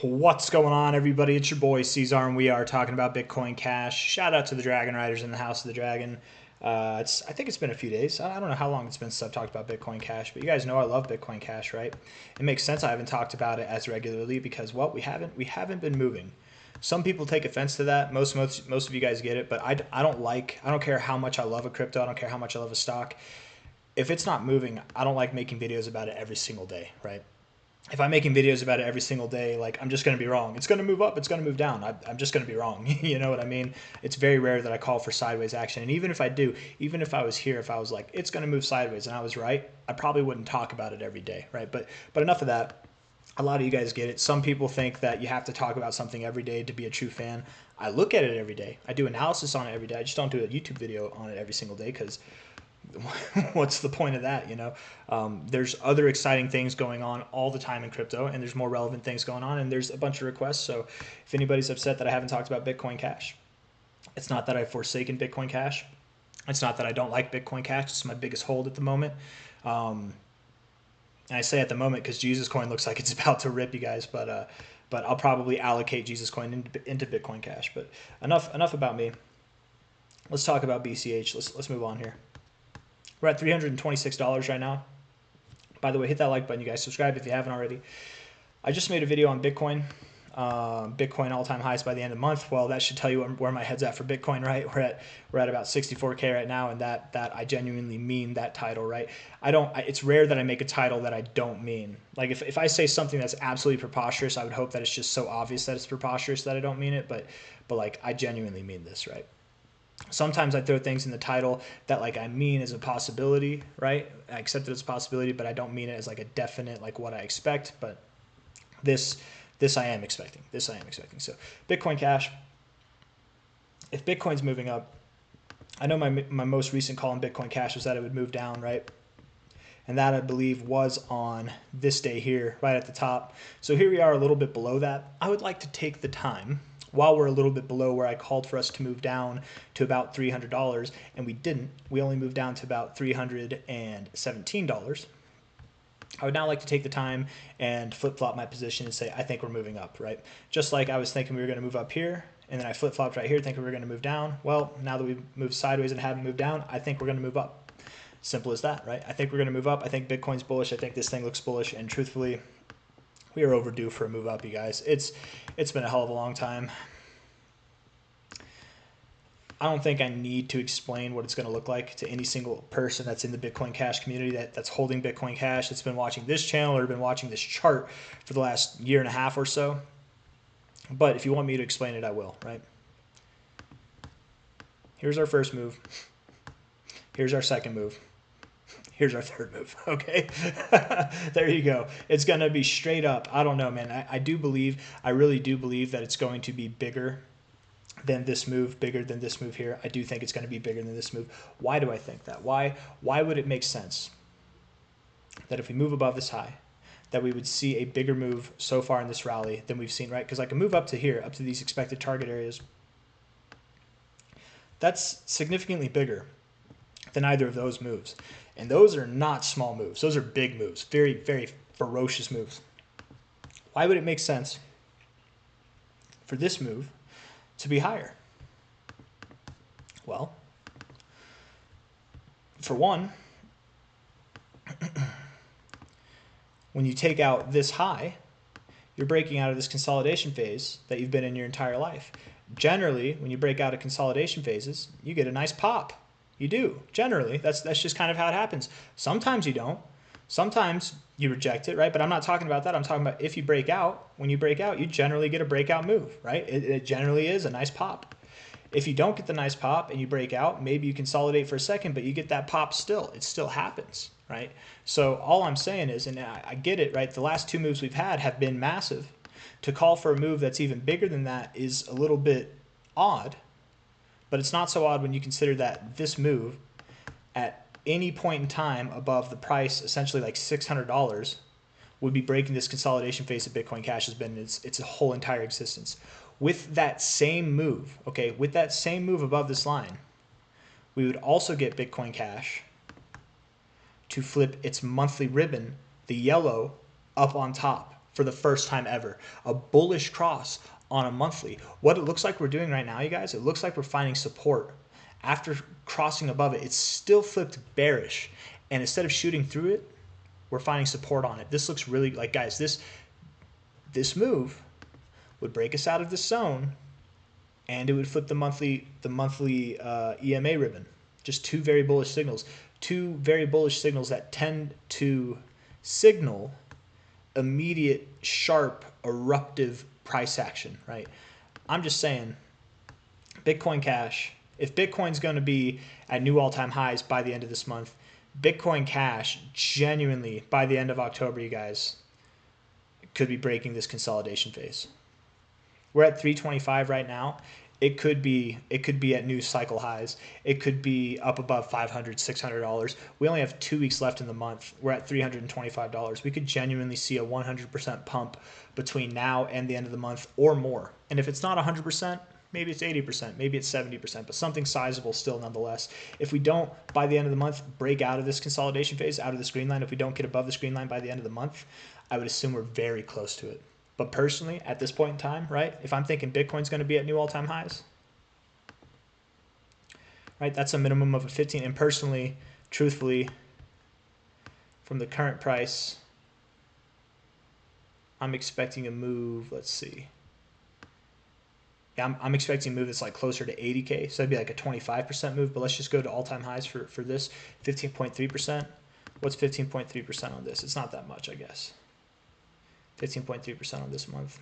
What's going on, everybody? It's your boy C-Zar, and we are talking about Bitcoin Cash. Shout out to the Dragon Riders in the House of the Dragon. I think it's been a few days. I don't know how long it's been since I've talked about Bitcoin Cash, but you guys know I love Bitcoin Cash, right? It makes sense I haven't talked about it as regularly because, well, we haven't been moving. Some people take offense to that. Most of you guys get it, but I don't care how much I love a crypto. I don't care how much I love a stock. If it's not moving, I don't like making videos about it every single day, right? If I'm making videos about it every single day, like, I'm just going to be wrong. It's going to move up. It's going to move down. I'm just going to be wrong. You know what I mean? It's very rare that I call for sideways action. And even if I do, even if I was here, if I was like, it's going to move sideways and I was right, I probably wouldn't talk about it every day, right? But enough of that. A lot of you guys get it. Some people think that you have to talk about something every day to be a true fan. I look at it every day. I do analysis on it every day. I just don't do a YouTube video on it every single day because what's the point of that? There's other exciting things going on all the time in crypto, and there's more relevant things going on, and there's a bunch of requests. So if anybody's upset that I haven't talked about Bitcoin Cash, it's not that I've forsaken Bitcoin Cash. It's not that I don't like Bitcoin Cash. It's my biggest hold at the moment. And I say at the moment because Jesus Coin looks like it's about to rip, you guys. But I'll probably allocate Jesus Coin into Bitcoin Cash. But enough about me. Let's talk about BCH. Let's move on here. We're at $326 right now. By the way, hit that like button, you guys. Subscribe if you haven't already. I just made a video on Bitcoin. Bitcoin all-time highs by the end of the month. Well, that should tell you where my head's at for Bitcoin, right? We're at about 64K right now, and that I genuinely mean that title, right? It's rare that I make a title that I don't mean. Like if I say something that's absolutely preposterous, I would hope that it's just so obvious that it's preposterous that I don't mean it. But like, I genuinely mean this, right? Sometimes I throw things in the title that like I mean is a possibility, right? I accept that it's a possibility, but I don't mean it as like a definite, like what I expect. But this I am expecting. This I am expecting. So Bitcoin Cash, if Bitcoin's moving up, I know my most recent call on Bitcoin Cash was that it would move down, right? And that, I believe, was on this day here, right at the top. So here we are a little bit below that. I would like to take the time, while we're a little bit below where I called for us to move down to about $300, and we didn't. We only moved down to about $317. I would now like to take the time and flip-flop my position and say, I think we're moving up, right? Just like I was thinking we were going to move up here, and then I flip-flopped right here thinking we were going to move down. Well, now that we've moved sideways and haven't moved down, I think we're going to move up. Simple as that, right? I think we're going to move up. I think Bitcoin's bullish. I think this thing looks bullish, and truthfully, we are overdue for a move up, you guys. It's been a hell of a long time. I don't think I need to explain what it's going to look like to any single person that's in the Bitcoin Cash community that's holding Bitcoin Cash, that's been watching this channel or been watching this chart for the last year and a half or so. But if you want me to explain it, I will, right? Here's our first move. Here's our second move. Here's our third move, okay? There you go. It's going to be straight up. I don't know, man. I really do believe that it's going to be bigger than this move, bigger than this move here. I do think it's going to be bigger than this move. Why do I think that? Why would it make sense that if we move above this high, that we would see a bigger move so far in this rally than we've seen, right? Because like a move up to here, up to these expected target areas, that's significantly bigger than either of those moves. And those are not small moves. Those are big moves, very, very ferocious moves. Why would it make sense for this move to be higher? Well, for one, when you take out this high, you're breaking out of this consolidation phase that you've been in your entire life. Generally, when you break out of consolidation phases, you get a nice pop. You do. Generally, that's just kind of how it happens. Sometimes you don't. Sometimes you reject it, right? But I'm not talking about that. I'm talking about if you break out, when you break out, you generally get a breakout move, right? It generally is a nice pop. If you don't get the nice pop and you break out, maybe you consolidate for a second, but you get that pop still. It still happens, right? So all I'm saying is, and I get it, right? The last two moves we've had have been massive. To call for a move that's even bigger than that is a little bit odd, but it's not so odd when you consider that this move at any point in time above the price, essentially like $600, would be breaking this consolidation phase that Bitcoin Cash has been in its whole entire existence. With that same move, okay, with that same move above this line, we would also get Bitcoin Cash to flip its monthly ribbon, the yellow, up on top. for the first time ever. A bullish cross on a monthly. What it looks like we're doing right now, you guys, it looks like we're finding support. After crossing above it, it's still flipped bearish. And instead of shooting through it, we're finding support on it. This looks really like, guys, this move would break us out of this zone, and it would flip the monthly EMA ribbon. Just two very bullish signals. Two very bullish signals that tend to signal immediate, sharp, eruptive price action, right? I'm just saying, Bitcoin Cash, if Bitcoin's going to be at new all-time highs by the end of this month, Bitcoin Cash genuinely, by the end of October, you guys, could be breaking this consolidation phase. We're at 325 right now. It could be at new cycle highs. It could be up above $500, $600. We only have 2 weeks left in the month. We're at $325. We could genuinely see a 100% pump between now and the end of the month or more. And if it's not 100%, maybe it's 80%, maybe it's 70%, but something sizable still nonetheless. If we don't, by the end of the month, break out of this consolidation phase, out of this green line, if we don't get above this green line by the end of the month, I would assume we're very close to it. But personally, at this point in time, right, if I'm thinking Bitcoin's going to be at new all-time highs, right, that's a minimum of a 15. And personally, truthfully, from the current price, I'm expecting a move, let's see. Yeah, I'm expecting a move that's like closer to 80K. So that'd be like a 25% move, but let's just go to all-time highs for this, 15.3%. What's 15.3% on this? It's not that much, I guess. 15.3% on this month.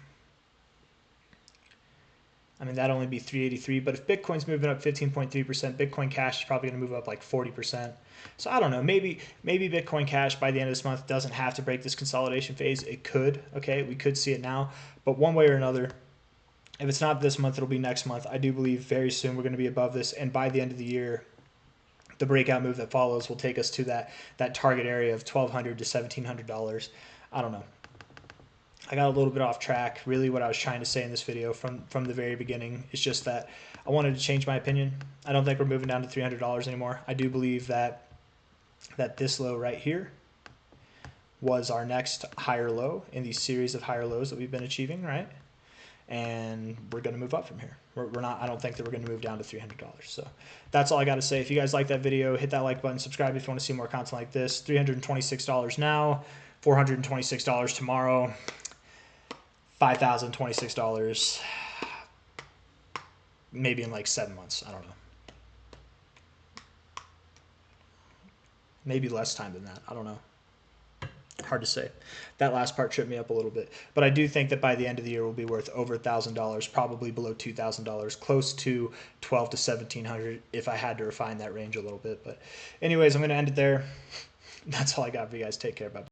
I mean, that'd only be 383, but if Bitcoin's moving up 15.3%, Bitcoin Cash is probably going to move up like 40%. So I don't know, maybe Bitcoin Cash by the end of this month doesn't have to break this consolidation phase. It could, okay? We could see it now, but one way or another, if it's not this month, it'll be next month. I do believe very soon we're going to be above this, and by the end of the year, the breakout move that follows will take us to that target area of $1,200 to $1,700. I don't know. I got a little bit off track. Really what I was trying to say in this video from the very beginning is just that I wanted to change my opinion. I don't think we're moving down to $300 anymore. I do believe that this low right here was our next higher low in these series of higher lows that we've been achieving, right? And we're going to move up from here. We're not, I don't think that we're going to move down to $300. So that's all I got to say. If you guys like that video, hit that like button, subscribe if you want to see more content like this. $326 now, $426 tomorrow, $5,026 maybe in like 7 months. I don't know. Maybe less time than that. I don't know. Hard to say. That last part tripped me up a little bit. But I do think that by the end of the year we'll be worth over $1,000, probably below $2,000, close to $1,200 to $1,700 if I had to refine that range a little bit. But anyways, I'm going to end it there. That's all I got for you guys. Take care. Bye.